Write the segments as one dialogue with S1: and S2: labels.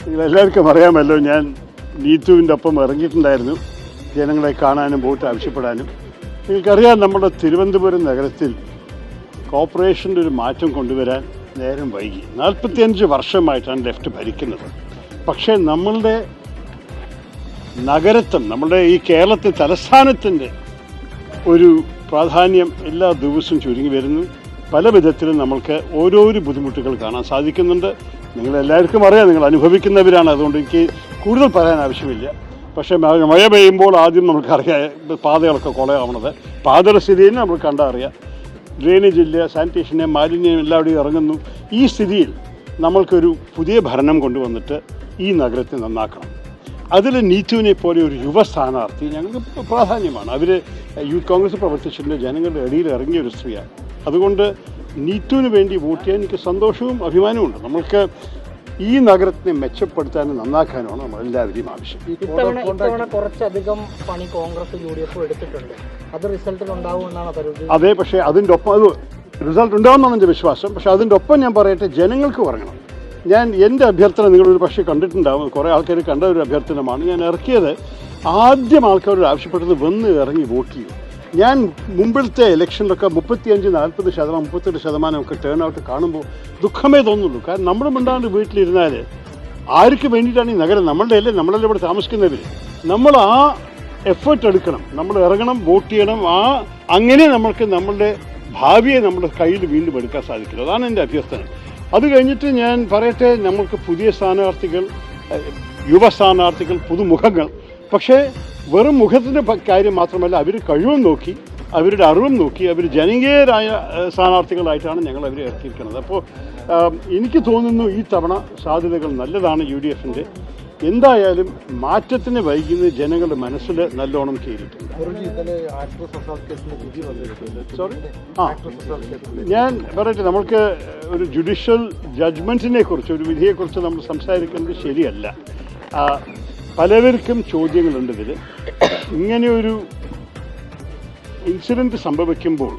S1: നിങ്ങളെല്ലാവർക്കും അറിയാമല്ലോ, ഞാൻ നീതുവിൻ്റെ ഒപ്പം ഇറങ്ങിയിട്ടുണ്ടായിരുന്നു ജനങ്ങളെ കാണാനും വോട്ട് ആവശ്യപ്പെടാനും. നിങ്ങൾക്കറിയാം, നമ്മുടെ തിരുവനന്തപുരം നഗരത്തിൽ കോർപ്പറേഷൻ്റെ ഒരു മാറ്റം കൊണ്ടുവരാൻ നേരം വൈകി. 45 വർഷമായിട്ടാണ് ലെഫ്റ്റ് ഭരിക്കുന്നത്. പക്ഷേ നമ്മളുടെ നഗരത്വം, നമ്മുടെ ഈ കേരളത്തിൽ തലസ്ഥാനത്തിൻ്റെ ഒരു പ്രാധാന്യം എല്ലാ ദിവസവും ചുരുങ്ങി വരുന്നു. പല വിധത്തിലും നമ്മൾക്ക് ഓരോരോ ബുദ്ധിമുട്ടുകൾ കാണാൻ സാധിക്കുന്നുണ്ട്. നിങ്ങളെല്ലാവർക്കും അറിയാം, നിങ്ങൾ അനുഭവിക്കുന്നവരാണ്, അതുകൊണ്ട് എനിക്ക് കൂടുതൽ പറയാൻ ആവശ്യമില്ല. പക്ഷേ മഴ പെയ്യുമ്പോൾ ആദ്യം നമുക്കറിയാം പാതകളൊക്കെ കുളയാവുന്നത്. പാതയുടെ സ്ഥിതിയിൽ നമ്മൾ കണ്ടറിയാം. ഡ്രെയിനേജ് ഇല്ല, സാനിറ്റേഷന് മാലിന്യം എല്ലാവരുടെയും ഇറങ്ങുന്നു. ഈ സ്ഥിതിയിൽ നമ്മൾക്കൊരു പുതിയ ഭരണം കൊണ്ടുവന്നിട്ട് ഈ നഗരത്തെ നന്നാക്കണം. അതിൽ നീതുവിനെ പോലെ ഒരു യുവ സ്ഥാനാർത്ഥി ഞങ്ങൾക്ക് പ്രാധാന്യമാണ്. അവർ യൂത്ത് കോൺഗ്രസ് പ്രവർത്തിച്ചിട്ടുണ്ട്, ജനങ്ങളുടെ ഇടയിൽ ഇറങ്ങിയ ഒരു സ്ത്രീയാണ്. അതുകൊണ്ട് നീതുവിന് വേണ്ടി വോട്ട് ചെയ്യാൻ എനിക്ക് സന്തോഷവും അഭിമാനവുമുണ്ട്. നമ്മൾക്ക് ഈ നഗരത്തിനെ മെച്ചപ്പെടുത്താനും നന്നാക്കാനുമാണ് നമ്മളെല്ലാവരെയും ആവശ്യം.
S2: ഇത്തവണ കുറച്ചധികം പണി കോൺഗ്രസ് UDF എടുത്തിട്ടുണ്ട്. അത് റിസൾട്ടിൽ ഉണ്ടാവുമെന്നാണ് പറയുന്നത്.
S1: അതെ, പക്ഷേ അതിൻ്റെ ഒപ്പം അത് റിസൾട്ട് ഉണ്ടാവുമെന്നാണ് എൻ്റെ വിശ്വാസം. പക്ഷേ അതിൻ്റെ ഒപ്പം ഞാൻ പറയട്ടെ, ജനങ്ങൾക്ക് പറയണം. എൻ്റെ അഭ്യർത്ഥന നിങ്ങളൊരു പക്ഷേ കണ്ടിട്ടുണ്ടാവും, കുറേ ആൾക്കാർ കണ്ട ഒരു അഭ്യർത്ഥനമാണ് ഞാൻ ഇറക്കിയത്. ആദ്യം ആൾക്കാരോട് ആവശ്യപ്പെട്ടത് വന്ന് ഇറങ്ങി വോട്ട് ചെയ്യും. ഞാൻ മുമ്പിലത്തെ ഇലക്ഷനിലൊക്കെ 35-40%, 38% ഒക്കെ ടേൺ ഔട്ട് കാണുമ്പോൾ ദുഃഖമേ തോന്നുള്ളൂ. കാരണം നമ്മൾ മിണ്ടാണ്ട് വീട്ടിലിരുന്നാൽ ആർക്ക് വേണ്ടിയിട്ടാണ് ഈ നഗരം? നമ്മളുടെ അല്ലേ, നമ്മളല്ലേ ഇവിടെ താമസിക്കുന്നവർ. നമ്മൾ ആ എഫേർട്ട് എടുക്കണം, നമ്മൾ ഇറങ്ങണം, വോട്ട് ചെയ്യണം. അങ്ങനെ നമ്മൾക്ക് നമ്മളുടെ ഭാവിയെ നമ്മുടെ കയ്യിൽ വീണ്ടും എടുക്കാൻ സാധിക്കില്ല. അതാണ് എൻ്റെ അഭ്യർത്ഥന. അത് കഴിഞ്ഞിട്ട് ഞാൻ പറയട്ടെ, നമ്മൾക്ക് പുതിയ സ്ഥാനാർത്ഥികൾ, യുവ സ്ഥാനാർത്ഥികൾ, പുതുമുഖങ്ങൾ. പക്ഷേ വെറും മുഖത്തിൻ്റെ കാര്യം മാത്രമല്ല, അവർ കഴിവും നോക്കി, അവരുടെ അറിവും നോക്കി, അവർ ജനകീയരായ സ്ഥാനാർത്ഥികളായിട്ടാണ് ഞങ്ങൾ അവരെ ഇറക്കിയിരിക്കുന്നത്. അപ്പോൾ എനിക്ക് തോന്നുന്നു ഈ തവണ സാധ്യതകൾ നല്ലതാണ് UDFൻ്റെ. എന്തായാലും മാറ്റത്തിന് വൈകുന്ന ജനങ്ങളുടെ മനസ്സിൽ നല്ലോണം കയറിയിട്ടുണ്ട്. ഞാൻ പറയട്ടെ, നമുക്ക് ഒരു ജുഡീഷ്യൽ ജഡ്ജ്മെൻറ്റിനെ കുറിച്ച്, ഒരു വിധിയെക്കുറിച്ച് നമ്മൾ സംസാരിക്കുന്നത് ശരിയല്ല. പലവർക്കും ചോദ്യങ്ങളുണ്ട് ഇതിൽ. ഇങ്ങനെയൊരു ഇൻസിഡൻറ്റ് സംഭവിക്കുമ്പോൾ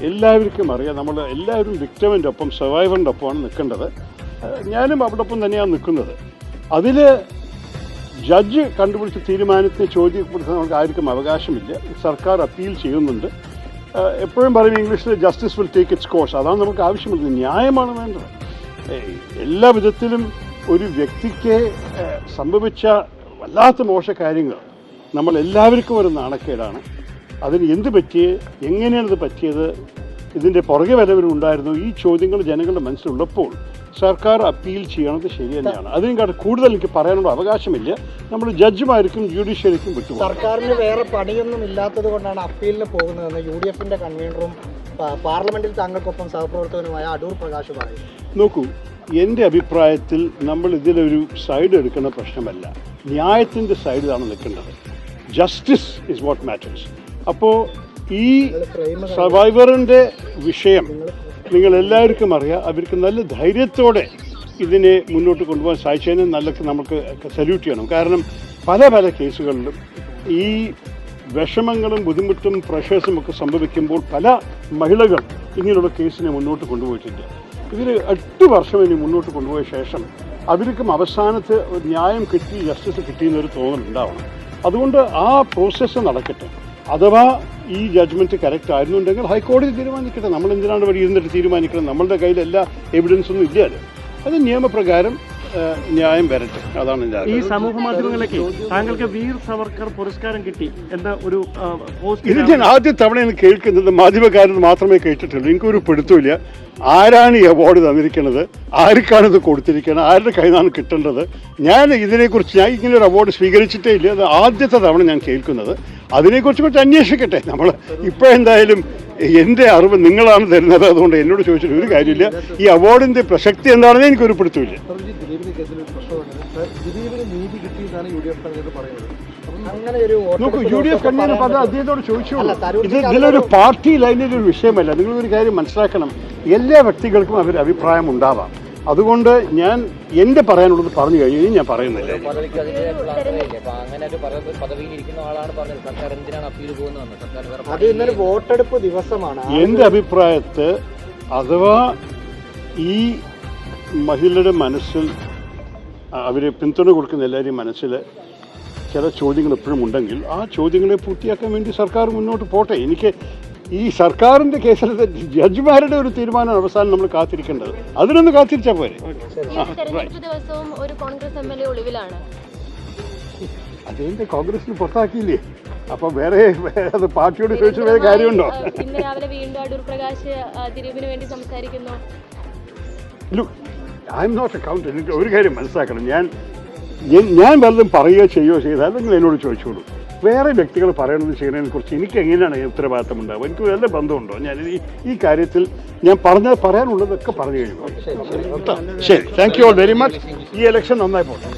S1: എല്ലാവർക്കും അറിയാം, നമ്മൾ എല്ലാവരും വിക്ടിമിൻ്റെ ഒപ്പം, സർവൈവറിൻ്റെ ഒപ്പമാണ് നിൽക്കേണ്ടത്. ഞാനും അവിടെ ഒപ്പം തന്നെയാണ് നിൽക്കുന്നത്. അതിൽ ജഡ്ജ് കണ്ടുപിടിച്ച തീരുമാനത്തിന് ചോദ്യപ്പെടുത്താൻ നമുക്ക് ആർക്കും അവകാശമില്ല. സർക്കാർ അപ്പീൽ ചെയ്യുന്നുണ്ട്. എപ്പോഴും പറയും ഇംഗ്ലീഷിൽ justice will take it's course. അതാണ് നമുക്ക് ആവശ്യമുള്ളത്. ന്യായമാണ് വേണ്ടത്. എല്ലാ വിധത്തിലും ഒരു വ്യക്തിക്ക് സംഭവിച്ച വല്ലാത്ത മോശ കാര്യങ്ങൾ നമ്മളെല്ലാവർക്കും ഒരു നാണക്കേടാണ്. അതിന് എന്ത് പറ്റിയത്, എങ്ങനെയാണിത് പറ്റിയത്, ഇതിൻ്റെ പുറകെ വരവരുണ്ടായിരുന്നു, ഈ ചോദ്യങ്ങൾ ജനങ്ങളുടെ മനസ്സിലുള്ളപ്പോൾ സർക്കാർ അപ്പീൽ ചെയ്യണത് ശരി തന്നെയാണ്. അതിനും കൂടുതൽ എനിക്ക് പറയാനുള്ള അവകാശമില്ല. നമ്മൾ ജഡ്ജിമാർക്കും ജുഡീഷ്യറിക്കും വിട്ടുപോകും.
S2: സർക്കാരിന് വേറെ പണിയൊന്നും ഇല്ലാത്തത് കൊണ്ടാണ് അപ്പീലിന് പോകുന്നതെന്ന് UDFൻ്റെ കൺവീനറും പാർലമെന്റിൽ താങ്കൾക്കൊപ്പം സഹപ്രവർത്തകനുമായ അടൂർ പ്രകാശ് പറയും.
S1: നോക്കൂ, എൻ്റെ അഭിപ്രായത്തിൽ നമ്മൾ ഇതിലൊരു സൈഡ് എടുക്കുന്ന പ്രശ്നമല്ല, ന്യായത്തിൻ്റെ സൈഡിലാണ് നിൽക്കേണ്ടത്. Justice is what matters. അപ്പോൾ ഈ സർവൈവറിൻ്റെ വിഷയം നിങ്ങളെല്ലാവർക്കും അറിയാം. അവർക്ക് നല്ല ധൈര്യത്തോടെ ഇതിനെ മുന്നോട്ട് കൊണ്ടുപോകാൻ സാധിച്ചതിന് നമുക്ക് സല്യൂട്ട് ചെയ്യണം. കാരണം പല കേസുകളിലും ഈ വിഷമങ്ങളും ബുദ്ധിമുട്ടും പ്രഷേഴ്സും ഒക്കെ സംഭവിക്കുമ്പോൾ പല മഹിളകൾ ഇങ്ങനെയുള്ള കേസിനെ മുന്നോട്ട് കൊണ്ടുപോയിട്ടുണ്ട്. ഇവർ 8 വർഷം ഇനി മുന്നോട്ട് കൊണ്ടുപോയ ശേഷം അവർക്കും അവസാനത്ത് ഒരു ന്യായം കിട്ടി, ജസ്റ്റിസ് കിട്ടിയെന്നൊരു തോന്നലുണ്ടാവണം. അതുകൊണ്ട് ആ പ്രോസസ്സ് നടക്കട്ടെ. അഥവാ ഈ ജഡ്ജ്മെൻറ്റ് കറക്റ്റ് ആയിരുന്നുണ്ടെങ്കിൽ ഹൈക്കോടതി തീരുമാനിക്കട്ടെ. നമ്മൾ എന്തിനാണ് ഇവിടെ ഇരുന്നിട്ട് തീരുമാനിക്കണം? നമ്മളുടെ കയ്യിൽ എല്ലാ എവിഡൻസൊന്നും ഇല്ലല്ലോ. അത് നിയമപ്രകാരം ന്യായം വരട്ടെ. അതാണ്
S3: ഈ സമൂഹ മാധ്യമങ്ങളിലേക്ക് താങ്കൾക്ക് വീർ സവർക്കർ പുരസ്കാരം കിട്ടി എന്ന ഒരു
S1: ഇത് ഞാൻ ആദ്യ തവണയാണ് കേൾക്കുന്നത്. മാധ്യമക്കാരൻ മാത്രമേ കേട്ടിട്ടുള്ളൂ. എനിക്കൊരു പിടുത്തമില്ല ആരാണ് ഈ അവാർഡ് തന്നിരിക്കുന്നത്, ആർക്കാണിത് കൊടുത്തിരിക്കുന്നത്, ആരുടെ കയ്യിലാണ് കിട്ടേണ്ടത്. ഞാൻ ഇങ്ങനെ ഒരു അവാർഡ് സ്വീകരിച്ചിട്ടേ ഇല്ല. അത് ആദ്യത്തെ തവണ ഞാൻ കേൾക്കുന്നത്. അതിനെക്കുറിച്ച് കുറച്ച് അന്വേഷിക്കട്ടെ. നമ്മൾ ഇപ്പോഴെന്തായാലും എൻ്റെ അറിവ് നിങ്ങളാണ് തരുന്നത്. അതുകൊണ്ട് എന്നോട് ചോദിച്ചിട്ട് ഒരു കാര്യമില്ല. ഈ അവാർഡിൻ്റെ പ്രസക്തി എന്താണെന്ന് എനിക്കൊരു പിടുത്തമില്ല. നോക്കൂ, UDF കൺവീനർ പറഞ്ഞാൽ അദ്ദേഹത്തോട് ചോദിച്ചോളൂ. ഇതിലൊരു പാർട്ടി ലൈനിലൊരു വിഷയമല്ല. നിങ്ങളൊരു കാര്യം മനസ്സിലാക്കണം, എല്ലാ വ്യക്തികൾക്കും അവർ അഭിപ്രായം ഉണ്ടാവാം. അതുകൊണ്ട് ഞാൻ എൻ്റെ പറയാനുള്ളത് പറഞ്ഞു കഴിഞ്ഞു, ഇനി ഞാൻ പറയുന്നില്ല.
S4: പദവിക്ക് അതിന്റെ പ്രാധാന്യമില്ലേ? അപ്പൊ അങ്ങനെ ഒരു പദവിയിൽ ഇരിക്കുന്ന ആളാണ് പറഞ്ഞത് സർക്കാർ എന്തിനാണ് അപ്പീൽ പോകുന്നതെന്ന്. സർക്കാർ വേറെ
S2: അത് ഇന്നലെ വോട്ടെടുപ്പ് ദിവസമാണ്.
S1: എൻ്റെ അഭിപ്രായത്തിൽ അഥവാ ഈ മഹിളയുടെ മനസ്സിൽ അവർ പിന്തുണ കൊടുക്കുന്ന എല്ലാവരെയും മനസ്സിൽ ചില ചോദ്യങ്ങൾ എപ്പോഴും ഉണ്ടെങ്കിൽ ആ ചോദ്യങ്ങളെ പൂർത്തിയാക്കാൻ വേണ്ടി സർക്കാർ മുന്നോട്ട് പോട്ടെ. എനിക്ക് ഈ സർക്കാരിൻ്റെ കേസിലത്തെ ജഡ്ജിമാരുടെ ഒരു തീരുമാനം അവസാനം നമ്മൾ കാത്തിരിക്കേണ്ടത്, അതിനൊന്ന് കാത്തിരിച്ചാൽ പോരെ.
S5: തെരഞ്ഞെടുപ്പ് ദിവസവും ഒരു കോൺഗ്രസ് MLA ഒളിവിലാണ്.
S1: അതെന്റെ കോൺഗ്രസിന് പുറത്താക്കിയില്ലേ, അപ്പൊ വേറെ അത് പാർട്ടിയോട് ചോദിച്ച വേറെ കാര്യമുണ്ടോ?
S5: ഇന്ന് രാവിലെ വീണ്ടും അടൂർ പ്രകാശ് തിരിവിന് വേണ്ടി സംസാരിക്കുന്നു.
S1: I'm not accountant. എനിക്ക് ഒരു കാര്യം മനസ്സിലാക്കണം, ഞാൻ വല്ലതും പറയുകയോ ചെയ്യുകയോ ചെയ്താൽ നിങ്ങൾ എന്നോട് ചോദിച്ചോളൂ. വേറെ വ്യക്തികൾ പറയണമെന്ന് ചെയ്യുന്നതിനെ കുറിച്ച് എനിക്ക് എങ്ങനെയാണ് ഉത്തരവാദിത്തം ഉണ്ടാവുക? എനിക്ക് വല്ല ബന്ധമുണ്ടോ? ഞാൻ ഈ കാര്യത്തിൽ ഞാൻ പറയാനുള്ളതൊക്കെ പറഞ്ഞു കഴിഞ്ഞു. ശരി, thank you all very much. ഈ ഇലക്ഷൻ നന്നായി പോട്ടെ.